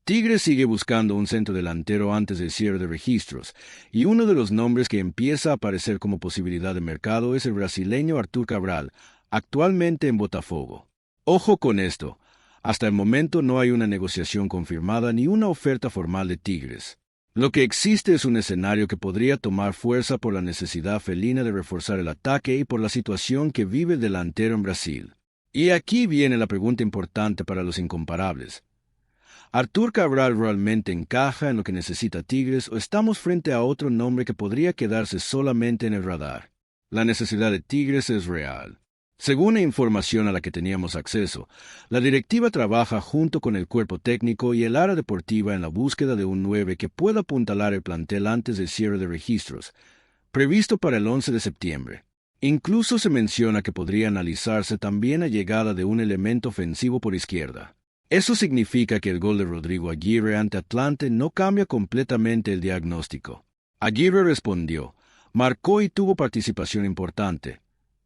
Tigres sigue buscando un centro delantero antes del cierre de registros, y uno de los nombres que empieza a aparecer como posibilidad de mercado es el brasileño Arthur Cabral, actualmente en Botafogo. Ojo con esto, hasta el momento no hay una negociación confirmada ni una oferta formal de Tigres. Lo que existe es un escenario que podría tomar fuerza por la necesidad felina de reforzar el ataque y por la situación que vive el delantero en Brasil. Y aquí viene la pregunta importante para los incomparables. ¿Arthur Cabral realmente encaja en lo que necesita Tigres o estamos frente a otro nombre que podría quedarse solamente en el radar? La necesidad de Tigres es real. Según la información a la que teníamos acceso, la directiva trabaja junto con el cuerpo técnico y el área deportiva en la búsqueda de un 9 que pueda apuntalar el plantel antes del cierre de registros, previsto para el 11 de septiembre. Incluso se menciona que podría analizarse también la llegada de un elemento ofensivo por izquierda. Eso significa que el gol de Rodrigo Aguirre ante Atlante no cambia completamente el diagnóstico. Aguirre respondió, marcó y tuvo participación importante,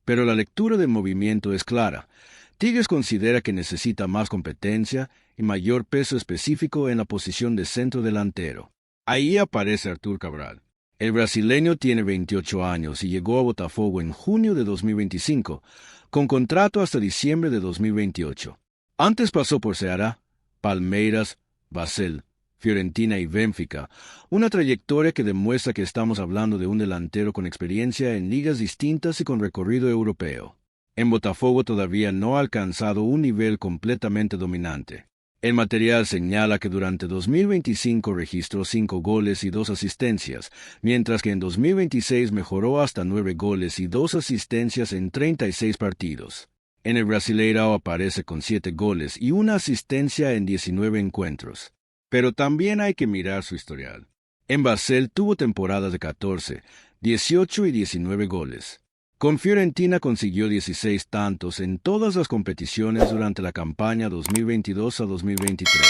pero la lectura del movimiento es clara. Tigres considera que necesita más competencia y mayor peso específico en la posición de centro delantero. Ahí aparece Arthur Cabral. El brasileño tiene 28 años y llegó a Botafogo en junio de 2025, con contrato hasta diciembre de 2028. Antes pasó por Ceará, Palmeiras, Basel, Fiorentina y Benfica, una trayectoria que demuestra que estamos hablando de un delantero con experiencia en ligas distintas y con recorrido europeo. En Botafogo todavía no ha alcanzado un nivel completamente dominante. El material señala que durante 2025 registró 5 goles y 2 asistencias, mientras que en 2026 mejoró hasta 9 goles y 2 asistencias en 36 partidos. En el Brasileirao aparece con 7 goles y 1 asistencia en 19 encuentros. Pero también hay que mirar su historial. En Basel tuvo temporadas de 14, 18 y 19 goles. Con Fiorentina consiguió 16 tantos en todas las competiciones durante la campaña 2022 a 2023.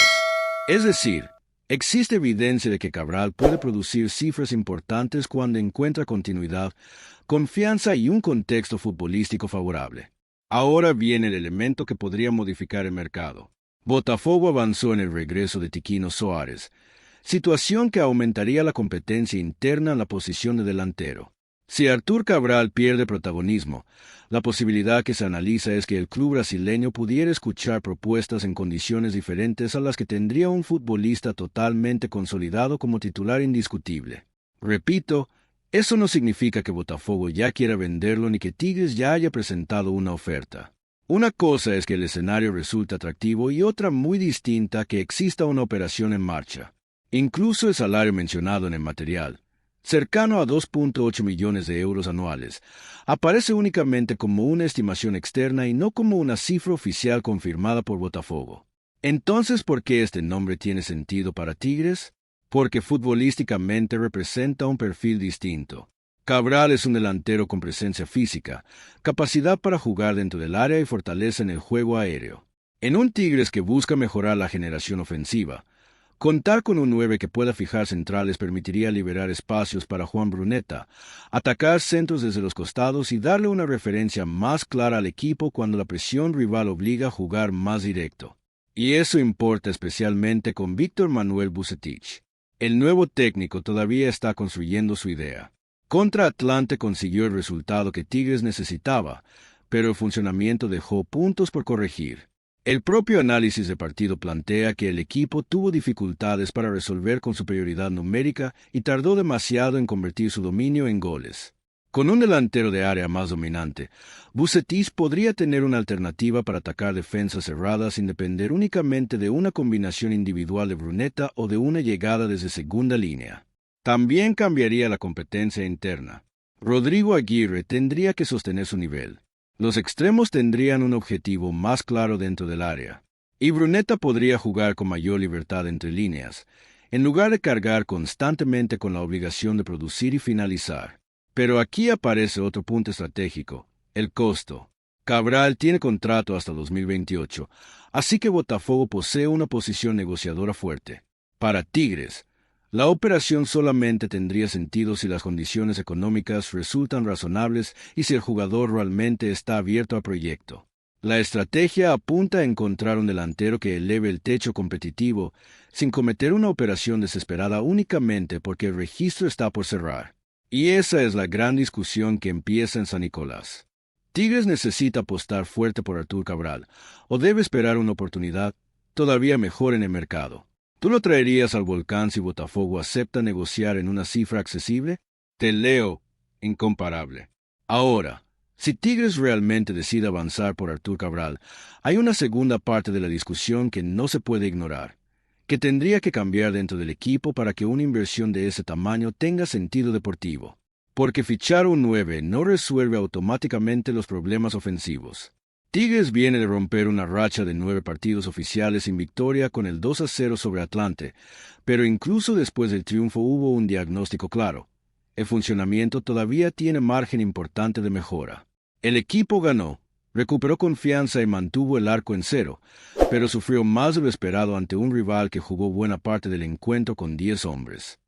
Es decir, existe evidencia de que Cabral puede producir cifras importantes cuando encuentra continuidad, confianza y un contexto futbolístico favorable. Ahora viene el elemento que podría modificar el mercado. Botafogo avanzó en el regreso de Tiquinho Soares, situación que aumentaría la competencia interna en la posición de delantero. Si Arthur Cabral pierde protagonismo, la posibilidad que se analiza es que el club brasileño pudiera escuchar propuestas en condiciones diferentes a las que tendría un futbolista totalmente consolidado como titular indiscutible. Repito, eso no significa que Botafogo ya quiera venderlo ni que Tigres ya haya presentado una oferta. Una cosa es que el escenario resulte atractivo y otra muy distinta que exista una operación en marcha. Incluso el salario mencionado en el material, cercano a 2.8 millones de euros anuales, aparece únicamente como una estimación externa y no como una cifra oficial confirmada por Botafogo. Entonces, ¿por qué este nombre tiene sentido para Tigres? Porque futbolísticamente representa un perfil distinto. Cabral es un delantero con presencia física, capacidad para jugar dentro del área y fortaleza en el juego aéreo. En un Tigres que busca mejorar la generación ofensiva, contar con un 9 que pueda fijar centrales permitiría liberar espacios para Juan Bruneta, atacar centros desde los costados y darle una referencia más clara al equipo cuando la presión rival obliga a jugar más directo. Y eso importa especialmente con Víctor Manuel Vucetich. El nuevo técnico todavía está construyendo su idea. Contra Atlante consiguió el resultado que Tigres necesitaba, pero el funcionamiento dejó puntos por corregir. El propio análisis de partido plantea que el equipo tuvo dificultades para resolver con superioridad numérica y tardó demasiado en convertir su dominio en goles. Con un delantero de área más dominante, Vucetich podría tener una alternativa para atacar defensas cerradas sin depender únicamente de una combinación individual de Bruneta o de una llegada desde segunda línea. También cambiaría la competencia interna. Rodrigo Aguirre tendría que sostener su nivel. Los extremos tendrían un objetivo más claro dentro del área, y Bruneta podría jugar con mayor libertad entre líneas, en lugar de cargar constantemente con la obligación de producir y finalizar. Pero aquí aparece otro punto estratégico, el costo. Cabral tiene contrato hasta 2028, así que Botafogo posee una posición negociadora fuerte. Para Tigres, la operación solamente tendría sentido si las condiciones económicas resultan razonables y si el jugador realmente está abierto al proyecto. La estrategia apunta a encontrar un delantero que eleve el techo competitivo sin cometer una operación desesperada únicamente porque el registro está por cerrar. Y esa es la gran discusión que empieza en San Nicolás. ¿Tigres necesita apostar fuerte por Artur Cabral o debe esperar una oportunidad todavía mejor en el mercado? ¿Tú lo traerías al Volcán si Botafogo acepta negociar en una cifra accesible? Te leo, incomparable. Ahora, si Tigres realmente decide avanzar por Artur Cabral, hay una segunda parte de la discusión que no se puede ignorar, que tendría que cambiar dentro del equipo para que una inversión de ese tamaño tenga sentido deportivo. Porque fichar un 9 no resuelve automáticamente los problemas ofensivos. Tigres viene de romper una racha de 9 partidos oficiales sin victoria con el 2-0 sobre Atlante, pero incluso después del triunfo hubo un diagnóstico claro. El funcionamiento todavía tiene margen importante de mejora. El equipo ganó, recuperó confianza y mantuvo el arco en cero, pero sufrió más de lo esperado ante un rival que jugó buena parte del encuentro con 10 hombres.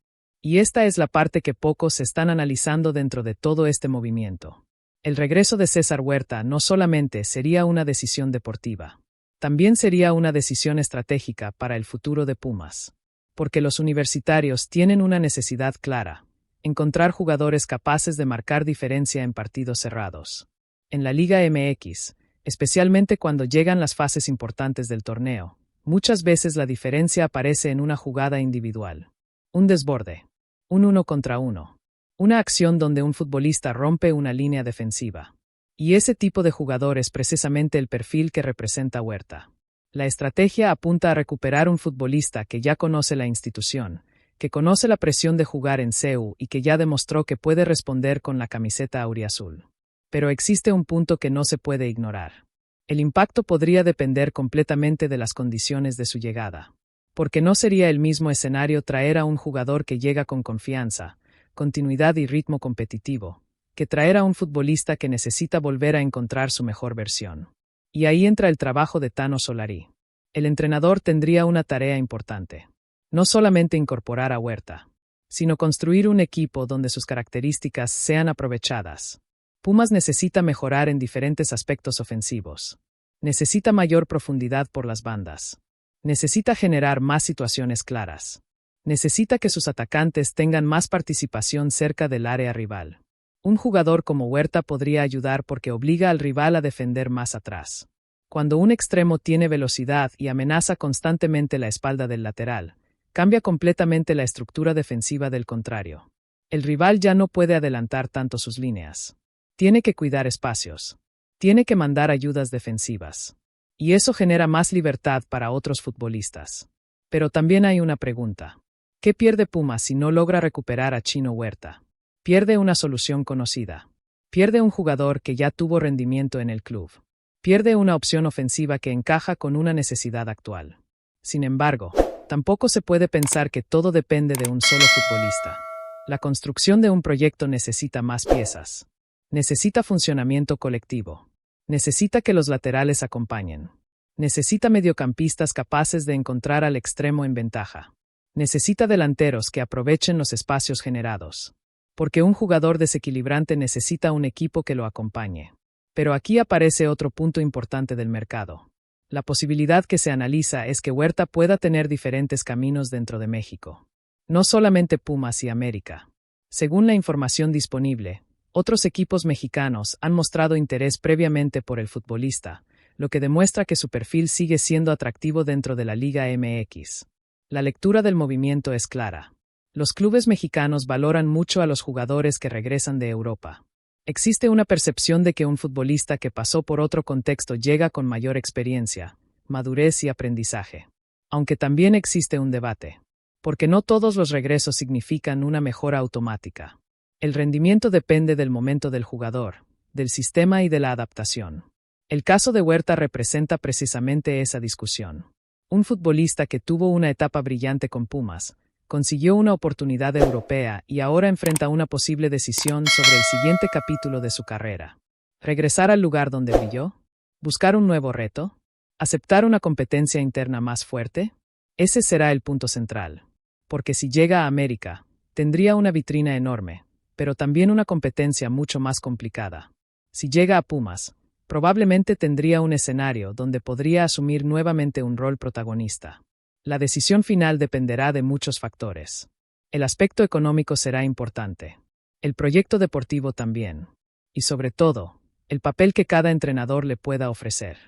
Y esta es la parte que pocos están analizando dentro de todo este movimiento. El regreso de César Huerta no solamente sería una decisión deportiva, también sería una decisión estratégica para el futuro de Pumas. Porque los universitarios tienen una necesidad clara: encontrar jugadores capaces de marcar diferencia en partidos cerrados. En la Liga MX, especialmente cuando llegan las fases importantes del torneo, muchas veces la diferencia aparece en una jugada individual. Un desborde. Un 1 contra 1. Una acción donde un futbolista rompe una línea defensiva. Y ese tipo de jugador es precisamente el perfil que representa Huerta. La estrategia apunta a recuperar un futbolista que ya conoce la institución, que conoce la presión de jugar en CEU y que ya demostró que puede responder con la camiseta auriazul. Pero existe un punto que no se puede ignorar. El impacto podría depender completamente de las condiciones de su llegada. Porque no sería el mismo escenario traer a un jugador que llega con confianza, continuidad y ritmo competitivo, que traer a un futbolista que necesita volver a encontrar su mejor versión. Y ahí entra el trabajo de Tano Solari. El entrenador tendría una tarea importante. No solamente incorporar a Huerta, sino construir un equipo donde sus características sean aprovechadas. Pumas necesita mejorar en diferentes aspectos ofensivos. Necesita mayor profundidad por las bandas. Necesita generar más situaciones claras. Necesita que sus atacantes tengan más participación cerca del área rival. Un jugador como Huerta podría ayudar porque obliga al rival a defender más atrás. Cuando un extremo tiene velocidad y amenaza constantemente la espalda del lateral, cambia completamente la estructura defensiva del contrario. El rival ya no puede adelantar tanto sus líneas. Tiene que cuidar espacios. Tiene que mandar ayudas defensivas. Y eso genera más libertad para otros futbolistas. Pero también hay una pregunta. ¿Qué pierde Pumas si no logra recuperar a Chino Huerta? Pierde una solución conocida. Pierde un jugador que ya tuvo rendimiento en el club. Pierde una opción ofensiva que encaja con una necesidad actual. Sin embargo, tampoco se puede pensar que todo depende de un solo futbolista. La construcción de un proyecto necesita más piezas. Necesita funcionamiento colectivo. Necesita que los laterales acompañen. Necesita mediocampistas capaces de encontrar al extremo en ventaja. Necesita delanteros que aprovechen los espacios generados. Porque un jugador desequilibrante necesita un equipo que lo acompañe. Pero aquí aparece otro punto importante del mercado. La posibilidad que se analiza es que Huerta pueda tener diferentes caminos dentro de México. No solamente Pumas y América. Según la información disponible, otros equipos mexicanos han mostrado interés previamente por el futbolista, lo que demuestra que su perfil sigue siendo atractivo dentro de la Liga MX. La lectura del movimiento es clara. Los clubes mexicanos valoran mucho a los jugadores que regresan de Europa. Existe una percepción de que un futbolista que pasó por otro contexto llega con mayor experiencia, madurez y aprendizaje. Aunque también existe un debate. Porque no todos los regresos significan una mejora automática. El rendimiento depende del momento del jugador, del sistema y de la adaptación. El caso de Huerta representa precisamente esa discusión. Un futbolista que tuvo una etapa brillante con Pumas, consiguió una oportunidad europea y ahora enfrenta una posible decisión sobre el siguiente capítulo de su carrera. ¿Regresar al lugar donde brilló? ¿Buscar un nuevo reto? ¿Aceptar una competencia interna más fuerte? Ese será el punto central. Porque si llega a América, tendría una vitrina enorme, pero también una competencia mucho más complicada. Si llega a Pumas, probablemente tendría un escenario donde podría asumir nuevamente un rol protagonista. La decisión final dependerá de muchos factores. El aspecto económico será importante. El proyecto deportivo también. Y sobre todo, el papel que cada entrenador le pueda ofrecer.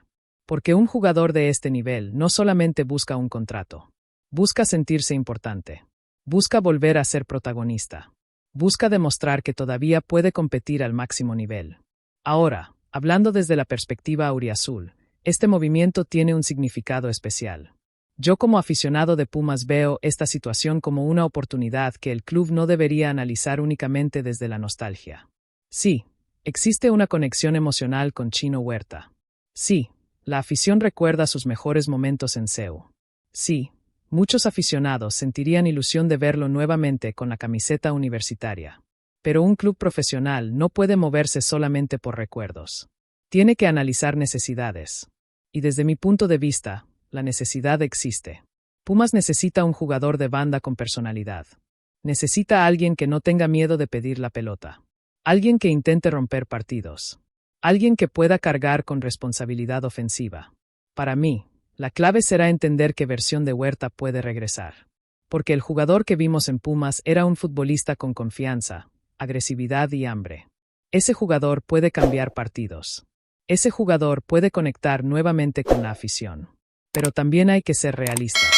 Porque un jugador de este nivel no solamente busca un contrato. Busca sentirse importante. Busca volver a ser protagonista. Busca demostrar que todavía puede competir al máximo nivel. Ahora, hablando desde la perspectiva auriazul, este movimiento tiene un significado especial. Yo como aficionado de Pumas veo esta situación como una oportunidad que el club no debería analizar únicamente desde la nostalgia. Sí, existe una conexión emocional con Chino Huerta. Sí, la afición recuerda sus mejores momentos en CEU. Sí, muchos aficionados sentirían ilusión de verlo nuevamente con la camiseta universitaria. Pero un club profesional no puede moverse solamente por recuerdos. Tiene que analizar necesidades. Y desde mi punto de vista, la necesidad existe. Pumas necesita un jugador de banda con personalidad. Necesita a alguien que no tenga miedo de pedir la pelota. Alguien que intente romper partidos. Alguien que pueda cargar con responsabilidad ofensiva. Para mí, la clave será entender qué versión de Huerta puede regresar. Porque el jugador que vimos en Pumas era un futbolista con confianza, agresividad y hambre. Ese jugador puede cambiar partidos. Ese jugador puede conectar nuevamente con la afición. Pero también hay que ser realistas.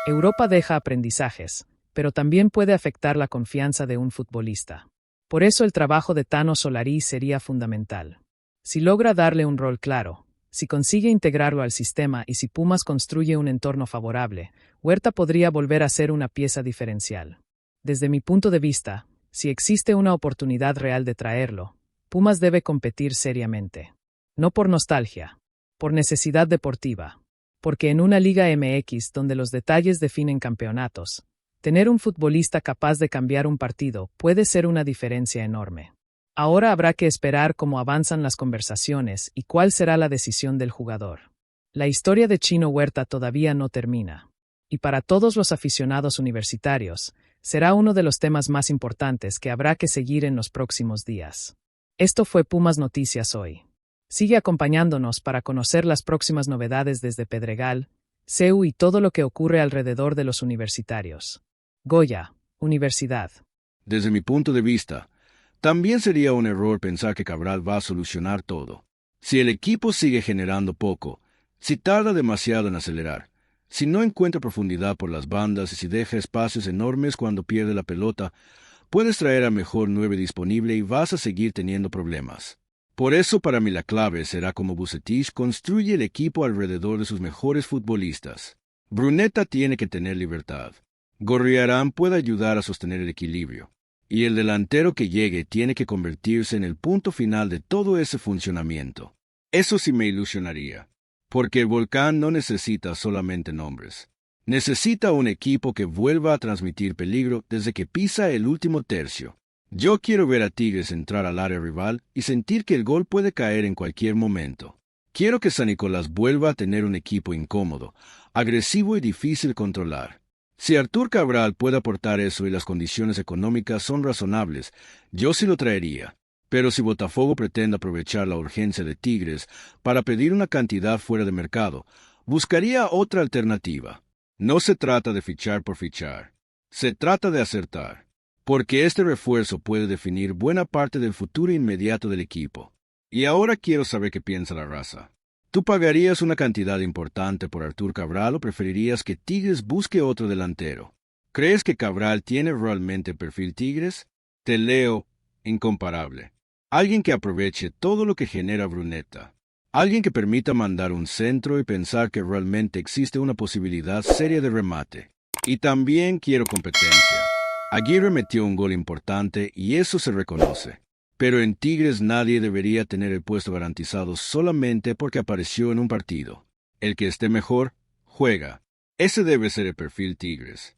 Europa deja aprendizajes, pero también puede afectar la confianza de un futbolista. Por eso el trabajo de Tano Solari sería fundamental. Si logra darle un rol claro, si consigue integrarlo al sistema y si Pumas construye un entorno favorable, Huerta podría volver a ser una pieza diferencial. Desde mi punto de vista, si existe una oportunidad real de traerlo, Pumas debe competir seriamente. No por nostalgia, por necesidad deportiva. Porque en una Liga MX donde los detalles definen campeonatos, tener un futbolista capaz de cambiar un partido puede ser una diferencia enorme. Ahora habrá que esperar cómo avanzan las conversaciones y cuál será la decisión del jugador. La historia de Chino Huerta todavía no termina. Y para todos los aficionados universitarios, será uno de los temas más importantes que habrá que seguir en los próximos días. Esto fue Pumas Noticias hoy. Sigue acompañándonos para conocer las próximas novedades desde Pedregal, CEU y todo lo que ocurre alrededor de los universitarios. Goya, Universidad. Desde mi punto de vista, también sería un error pensar que Cabral va a solucionar todo. Si el equipo sigue generando poco, si tarda demasiado en acelerar, si no encuentra profundidad por las bandas y si deja espacios enormes cuando pierde la pelota, puedes traer al mejor 9 disponible y vas a seguir teniendo problemas. Por eso para mí la clave será cómo Vucetich construye el equipo alrededor de sus mejores futbolistas. Brunetta tiene que tener libertad. Gorriarán puede ayudar a sostener el equilibrio. Y el delantero que llegue tiene que convertirse en el punto final de todo ese funcionamiento. Eso sí me ilusionaría. Porque el Volcán no necesita solamente nombres. Necesita un equipo que vuelva a transmitir peligro desde que pisa el último tercio. Yo quiero ver a Tigres entrar al área rival y sentir que el gol puede caer en cualquier momento. Quiero que San Nicolás vuelva a tener un equipo incómodo, agresivo y difícil de controlar. Si Artur Cabral puede aportar eso y las condiciones económicas son razonables, yo sí lo traería. Pero si Botafogo pretende aprovechar la urgencia de Tigres para pedir una cantidad fuera de mercado, buscaría otra alternativa. No se trata de fichar por fichar. Se trata de acertar. Porque este refuerzo puede definir buena parte del futuro inmediato del equipo. Y ahora quiero saber qué piensa la raza. ¿Tú pagarías una cantidad importante por Artur Cabral o preferirías que Tigres busque otro delantero? ¿Crees que Cabral tiene realmente perfil Tigres? Te leo, incomparable. Alguien que aproveche todo lo que genera Brunetta. Alguien que permita mandar un centro y pensar que realmente existe una posibilidad seria de remate. Y también quiero competencia. Aguirre metió un gol importante y eso se reconoce. Pero en Tigres nadie debería tener el puesto garantizado solamente porque apareció en un partido. El que esté mejor, juega. Ese debe ser el perfil Tigres.